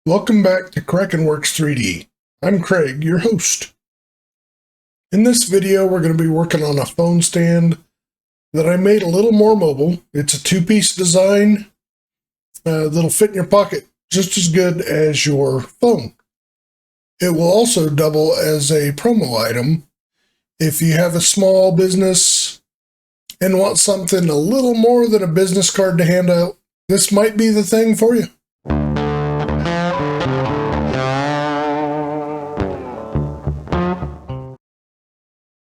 Welcome back to KrakenWorks 3D. I'm Craig, your host. In this video, we're going to be working on a phone stand that I made a little more mobile. It's a two-piece design that'll fit in your pocket just as good as your phone. It will also double as a promo item if you have a small business and want something a little more than a business card to hand out. This might be the thing for you.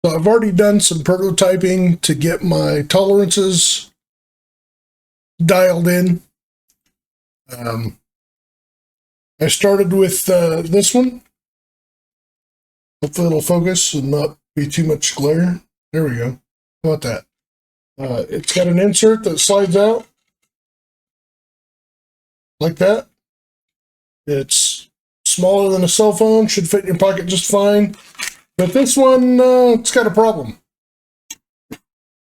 So I've already done some prototyping to get my tolerances dialed in. I started with this one. Hopefully it'll focus and not be too much glare. There we go. How about that? It's got an insert that slides out like that. It's smaller than a cell phone, should fit in your pocket just fine. But this one, it's got a problem.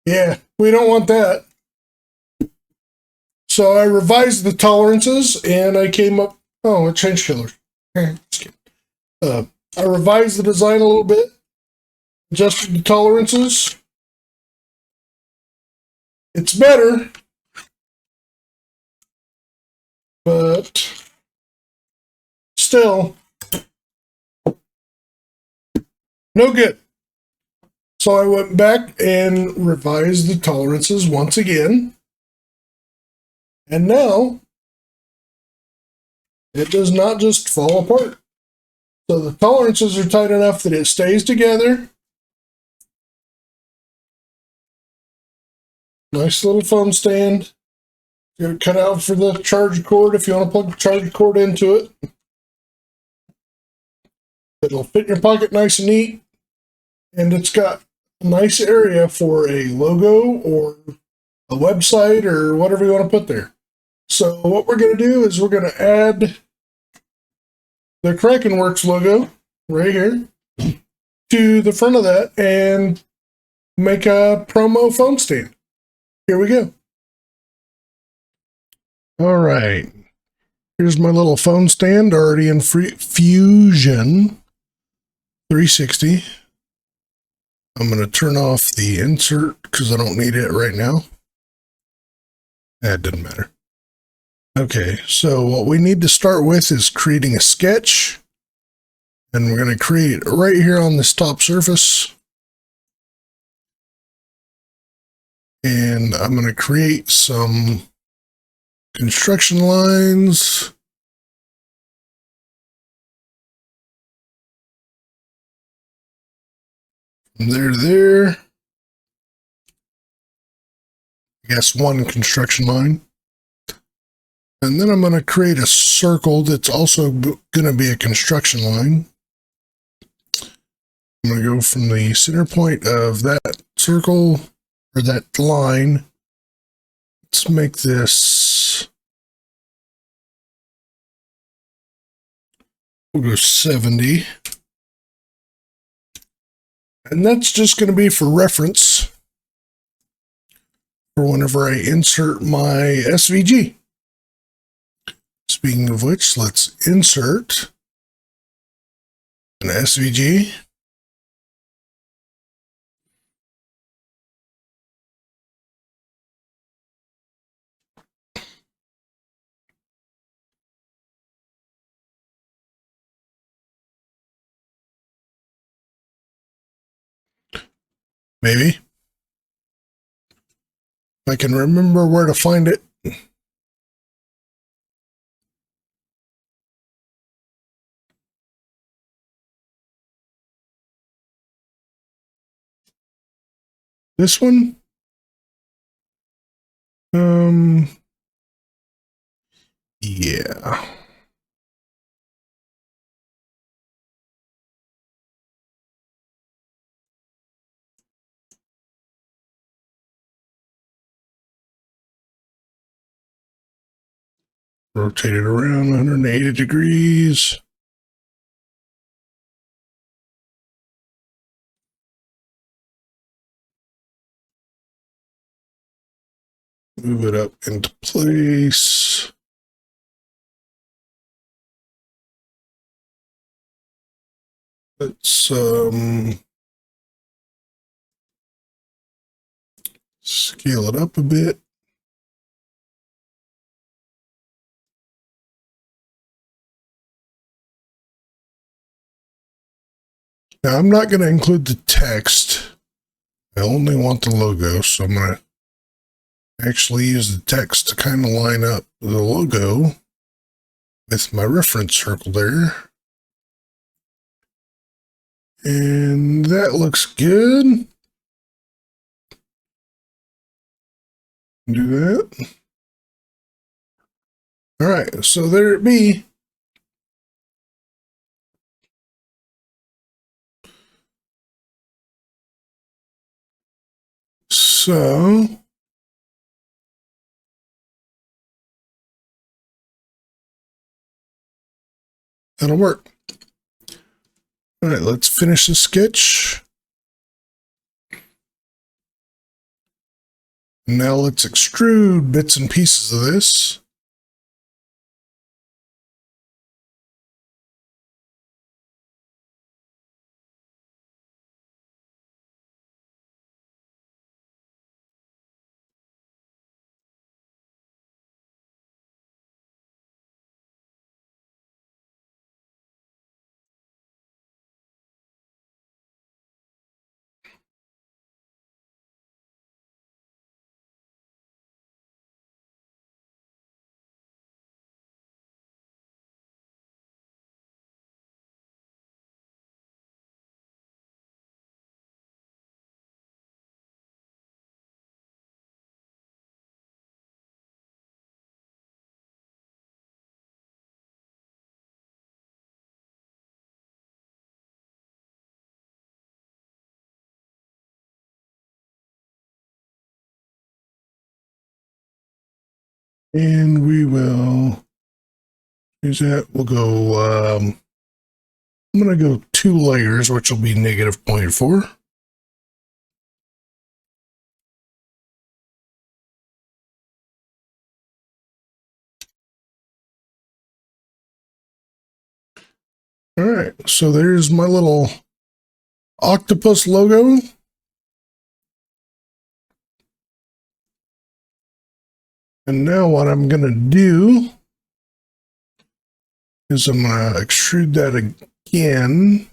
Yeah, we don't want that. So I revised the tolerances and I came up, oh, it changed colors. I revised the design a little bit, adjusted the tolerances. It's better, but still no good. So I went back and revised the tolerances once again. And now it does not just fall apart. So the tolerances are tight enough that it stays together. Nice little phone stand. Got it cut out for the charge cord if you want to plug the charge cord into it. It'll fit in your pocket nice and neat. And it's got a nice area for a logo or a website or whatever you want to put there. So what we're going to do is we're going to add the KrakenWorks logo right here to the front of that and make a promo phone stand. Here we go. All right. Here's my little phone stand already in Fusion 360. I'm going to turn off the insert because I don't need it right now. That doesn't matter. Okay, so what we need to start with is creating a sketch. And we're going to create it right here on this top surface. And I'm going to create some construction lines. From there to there. I guess one construction line. And then I'm going to create a circle that's also going to be a construction line. I'm going to go from the center point of that circle, or that line. Let's make this, we'll go 70. And that's just going to be for reference for whenever I insert my SVG. Speaking of which, let's insert an SVG. Maybe. If I can remember where to find it. This one? Yeah. Rotate it around 180 degrees. Move it up into place. Let's scale it up a bit. Now I'm not going to include the text. I only want the logo, so I'm going to actually use the text to kind of line up the logo with my reference circle there. And that looks good. Do that. All right, so there it be. So that'll work. All right, let's finish the sketch. Now let's extrude bits and pieces of this. And we will use that. We'll go, I'm going to go 2 layers, which will be negative 0.4. All right, so there's my little octopus logo. And now what I'm going to do is I'm going to extrude that again.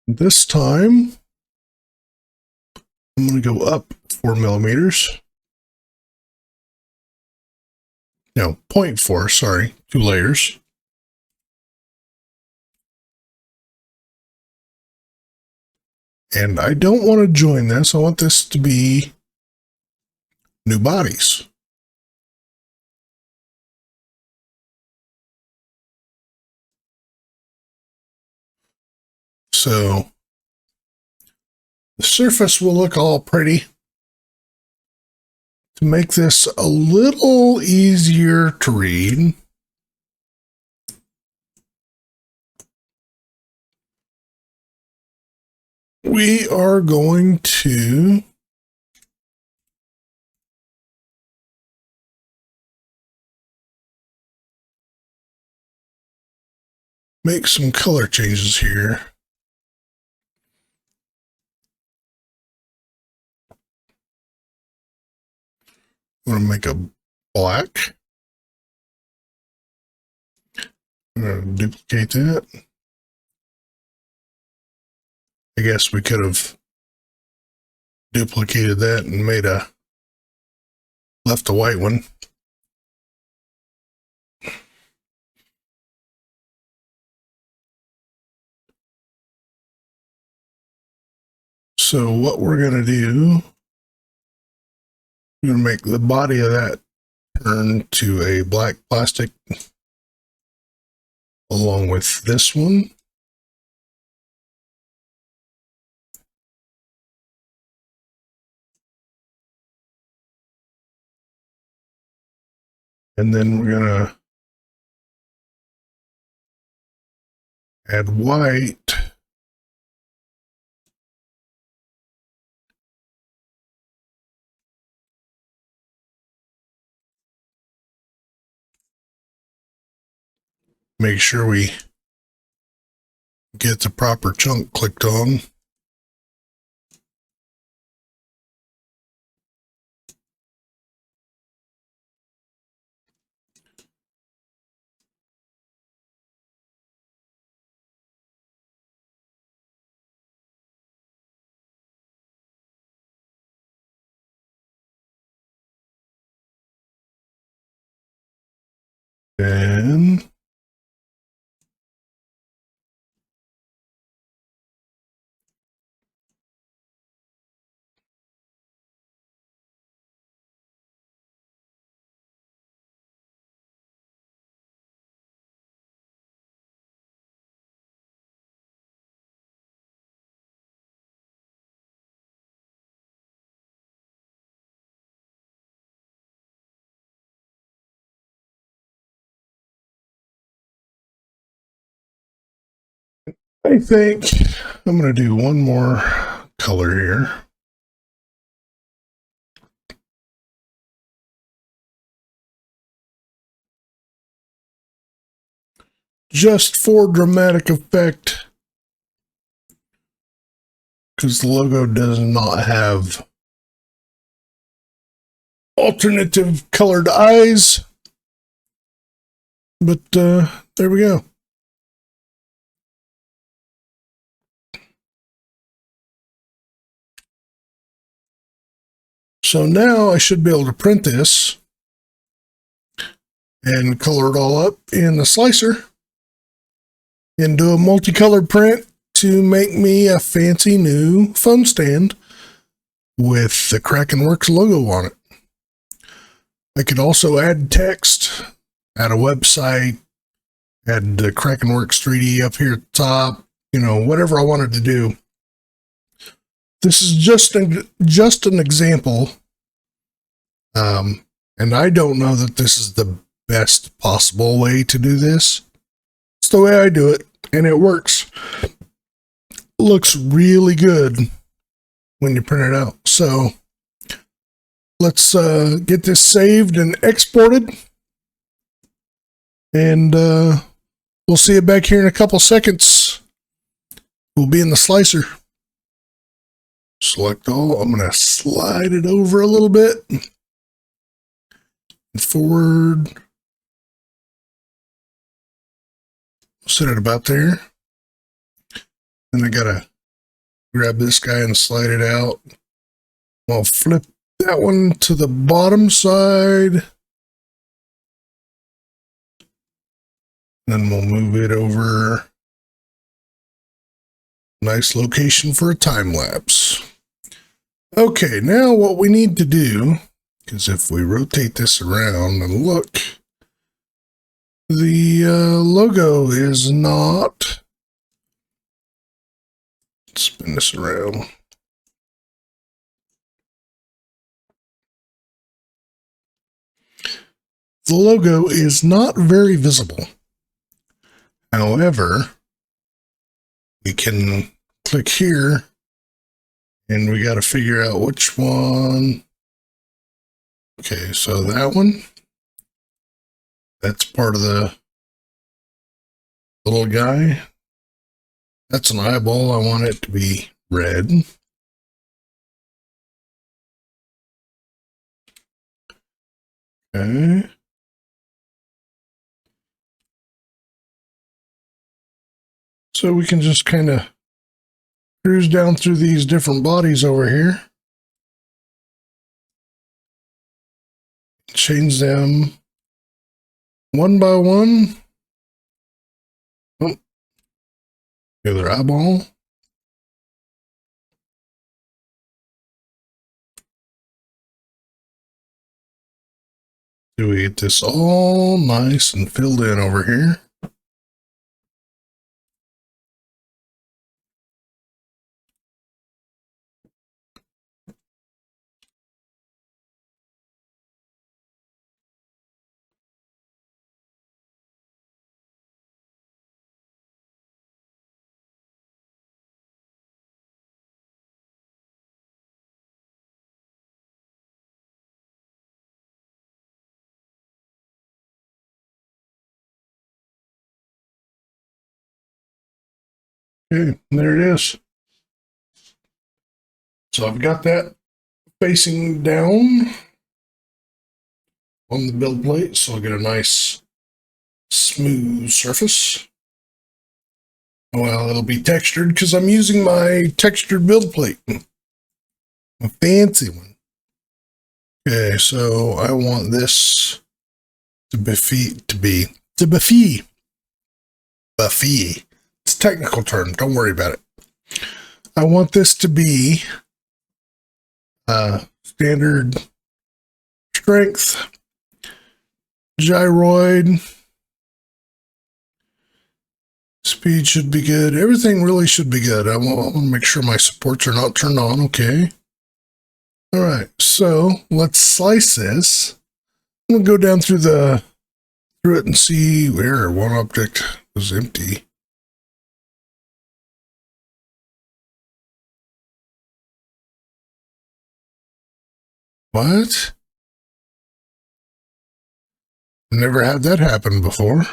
This time, I'm going to go up 4 millimeters. No, 0.4, sorry, 2 layers. And I don't want to join this. I want this to be new bodies. So the surface will look all pretty. To make this a little easier to read, we are going to make some color changes here. I'm going to make a black. I'm going to duplicate that. I guess we could have duplicated that and left a white one. So what we're going to do, we're going to make the body of that turn to a black plastic along with this one. And then we're going to add white. Make sure we get the proper chunk clicked on. And I think I'm going to do one more color here. Just for dramatic effect, because the logo does not have alternative colored eyes. But there we go. So now I should be able to print this and color it all up in the slicer and do a multicolored print to make me a fancy new phone stand with the KrakenWorks logo on it. I could also add text, add a website, add the KrakenWorks 3D up here at the top, you know, whatever I wanted to do. This is just an example, and I don't know that this is the best possible way to do this. It's the way I do it, and it works. Looks really good when you print it out. So let's get this saved and exported, and we'll see it back here in a couple seconds. We'll be in the slicer. Select all. I'm going to slide it over a little bit. Forward. Set it about there. Then I got to grab this guy and slide it out. I'll flip that one to the bottom side. Then we'll move it over. Nice location for a time lapse. Okay, now what we need to do, because if we rotate this around and look, the logo is not. Spin this around. The logo is not very visible. However, we can click here and we got to figure out which one. Okay, so that one, that's part of the little guy. That's an eyeball. I want it to be red. Okay. So we can just kind of cruise down through these different bodies over here. Change them one by one. Oh, the other eyeball. Do we get this all nice and filled in over here? Okay, there it is. So I've got that facing down on the build plate, so I'll get a nice smooth surface. Well, it'll be textured because I'm using my textured build plate, a fancy one. Okay, so I want this to be Buffy. It's a technical term. Don't worry about it. I want this to be standard strength, gyroid, speed should be good. Everything really should be good. I want to make sure my supports are not turned on. Okay. All right. So let's slice this. I'm going to go down through it and see where one object was empty. What? Never had that happen before.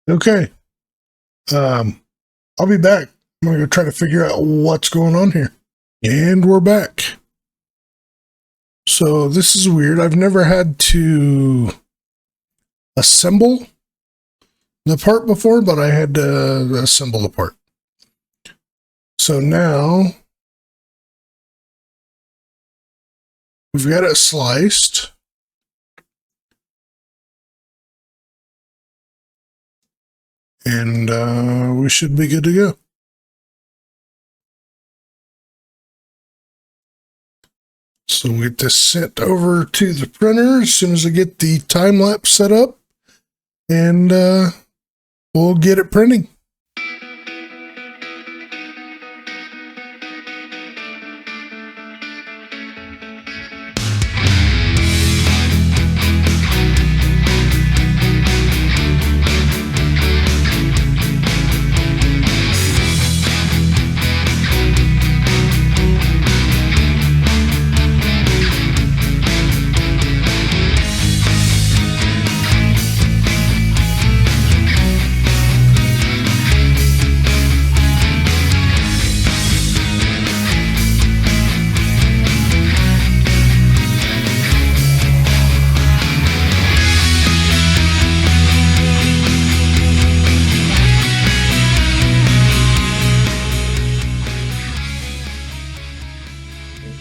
Okay. I'll be back. I'm going to go try to figure out what's going on here. And we're back. So this is weird. I've never had to assemble the part before, but I had to assemble the part. So now we've got it sliced. And we should be good to go. So we'll get this sent over to the printer as soon as I get the time lapse set up, and we'll get it printing.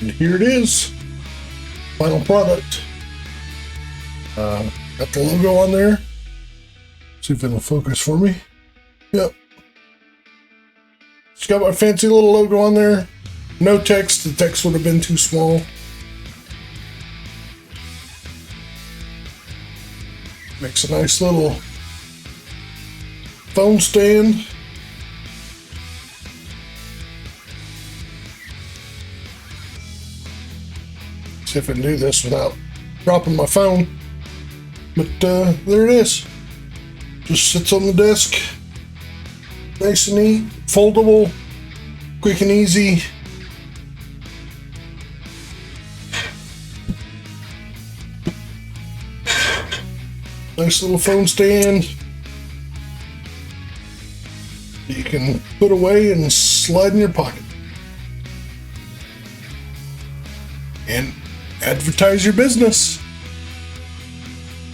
And here it is, final product. Got the logo on there. See if it'll focus for me. Yep. It's got my fancy little logo on there. No text. The text would have been too small. Makes a nice little phone stand. See if I can do this without dropping my phone. But there it is. Just sits on the desk. Nice and neat. Foldable. Quick and easy. Nice little phone stand. You can put away and slide in your pocket. And advertise your business.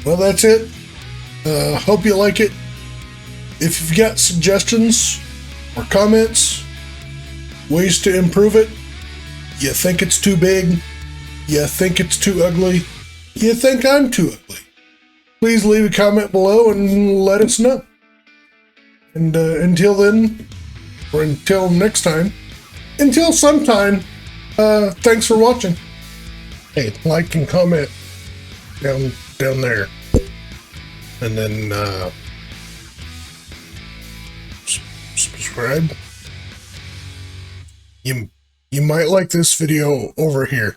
Well, that's it. Hope you like it. If you've got suggestions or comments, ways to improve it, you think it's too big, you think it's too ugly, you think I'm too ugly, please leave a comment below and let us know. And until then, or until next time, until sometime, thanks for watching. Hey, like and comment down there. And then subscribe. You might like this video over here.